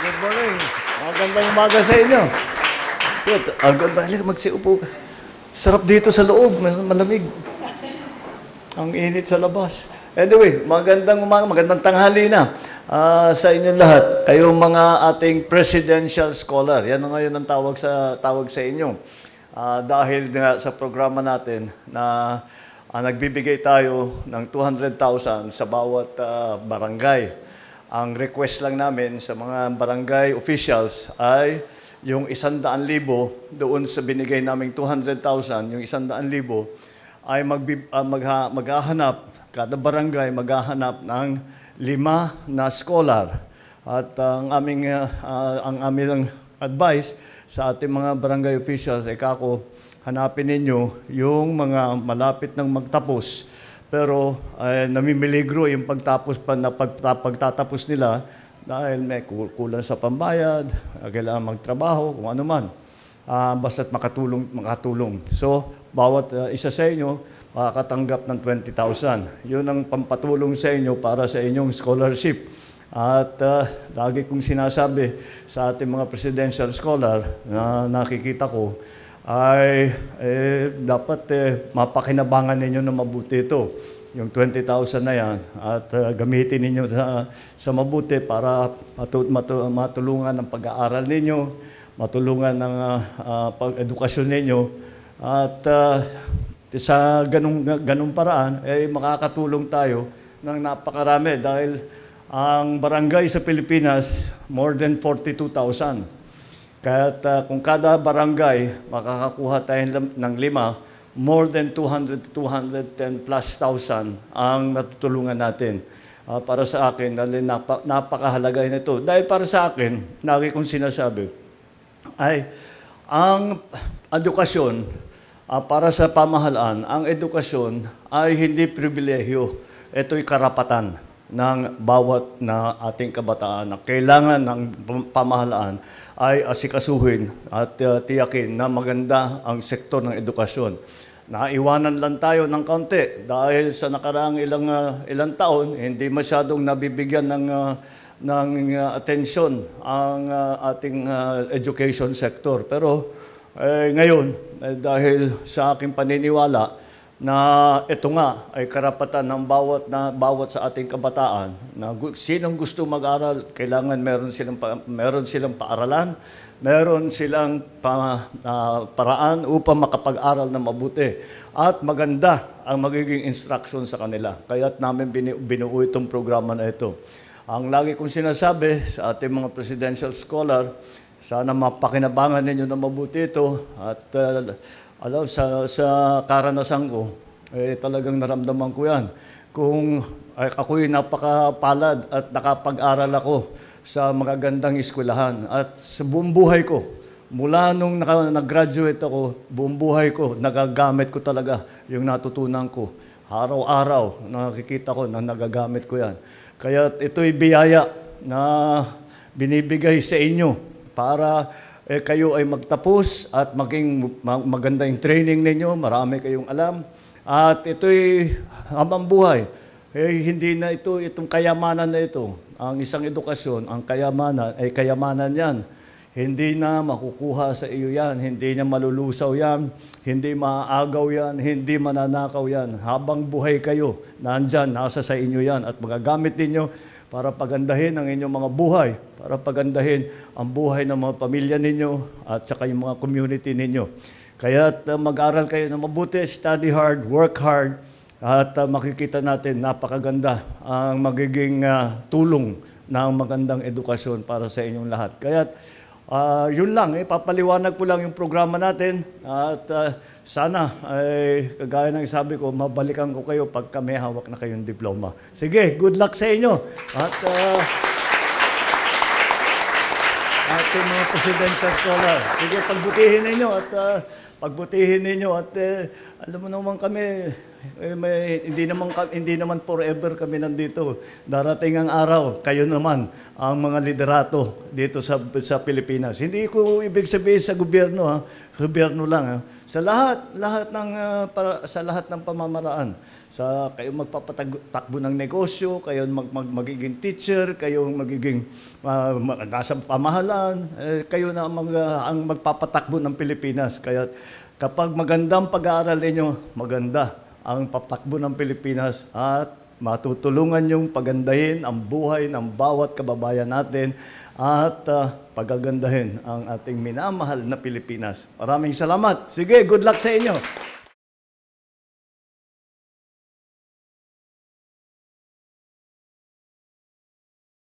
Good morning. Magandang umaga sa inyo. Good. Halika, magsiupo ka. Sarap dito sa loob. Malamig. Ang init sa labas. Anyway, magandang umaga, magandang tanghali na sa inyong lahat. Kayong mga ating presidential scholar. Yan ang ngayon ang tawag sa inyo. Dahil nga sa programa natin na nagbibigay tayo ng 200,000 sa bawat barangay. Ang request lang namin sa mga barangay officials ay yung 100,000 doon sa binigay naming 200,000, yung 100,000 ay maghahanap, kada barangay maghahanap ng 5 na scholar. At ang aming advice sa ating mga barangay officials ay kako, hanapin ninyo yung mga malapit ng magtapos. Pero namimiligro yung pagtatapos nila dahil may kulang sa pambayad, kailangan magtrabaho, kung ano man. Basta't makatulong. So, bawat isa sa inyo makakatanggap ng 20,000. Yun ang pampatulong sa inyo para sa inyong scholarship. At lagi kong sinasabi sa ating mga presidential scholar na nakikita ko, ay dapat mapakinabangan ninyo na mabuti ito. Yung 20,000 na yan at gamitin ninyo sa mabuti para matulungan ng pag-aaral ninyo, matulungan ng pag-edukasyon ninyo at sa ganung paraan ay makakatulong tayo ng napakarami dahil ang barangay sa Pilipinas more than 42,000. Kaya kung kada barangay makakakuha tayo ng 5, more than 200 to 210 plus thousand ang natutulungan natin. Para sa akin, dahil napakahalaga nito. Dahil para sa akin, lagi kong sinasabi, ay ang edukasyon, para sa pamahalaan, ang edukasyon ay hindi pribilehyo. Ito'y karapatan ng bawat na ating kabataan na kailangan ng pamahalaan ay asikasuhin at tiyakin na maganda ang sektor ng edukasyon. Naiwanan lang tayo ng kaunti dahil sa nakaraang ilang taon, hindi masyadong nabibigyan ng atensyon ang ating education sector. Pero ngayon, dahil sa aking paniniwala, na ito nga ay karapatan ng bawat sa ating kabataan na sinong gusto mag-aral, kailangan meron silang paaralan, meron silang paraan upang makapag-aral na mabuti at maganda ang magiging instruction sa kanila. Kaya't namin binuo itong programa na ito. Ang lagi kong sinasabi sa ating mga presidential scholar, sana mapakinabangan ninyo na mabuti ito at alam, sa karanasan ko, talagang naramdaman ko yan. Kung ako'y napakapalad at nakapag-aral ako sa magagandang eskwelahan. At sa buong buhay ko, mula nung nag-graduate ako, buong buhay ko, nagagamit ko talaga yung natutunan ko. Araw-araw, nakikita ko na nagagamit ko yan. Kaya ito'y biyaya na binibigay sa inyo para kayo ay magtapos at maging maganda yung training ninyo, marami kayong alam. At ito'y habang buhay. Hindi na itong kayamanan na ito. Ang isang edukasyon, ang kayamanan ay kayamanan yan. Hindi na makukuha sa iyo yan, hindi na malulusaw yan, hindi maaagaw yan, hindi mananakaw yan. Habang buhay kayo, nandyan, nasa sa inyo yan at magagamit ninyo para pagandahin ang inyong mga buhay, para pagandahin ang buhay ng mga pamilya ninyo at saka yung mga community ninyo. Kaya mag-aral kayo na mabuti, study hard, work hard, at makikita natin napakaganda ang magiging tulong ng magandang edukasyon para sa inyong lahat. Kaya yun lang, papaliwanag ko lang yung programa natin at sana, kagaya ng sabi ko, mabalikan ko kayo pag may hawak na kayong diploma. Sige, good luck sa inyo. At ating mga presidential scholar. Sige, pagbutihin ninyo at pagbutihin ninyo at alam mo naman kami, hindi naman forever kami nandito. Darating ang araw, kayo naman ang mga liderato dito sa Pilipinas. Hindi ko ibig sabihin sa gobyerno, ha? Gobyerno lang, ha? Sa lahat ng pamamaraan. Sa kayo magpapatakbo ng negosyo, kayo magiging teacher, kayo magiging nasa pamahalaan, kayo na ang magpapatakbo ng Pilipinas. Kaya kapag magandang pag-aaral ninyo, maganda ang patakbo ng Pilipinas at matutulungan yung pagandahin ang buhay ng bawat kababayan natin at pagagandahin ang ating minamahal na Pilipinas. Maraming salamat. Sige, good luck sa inyo.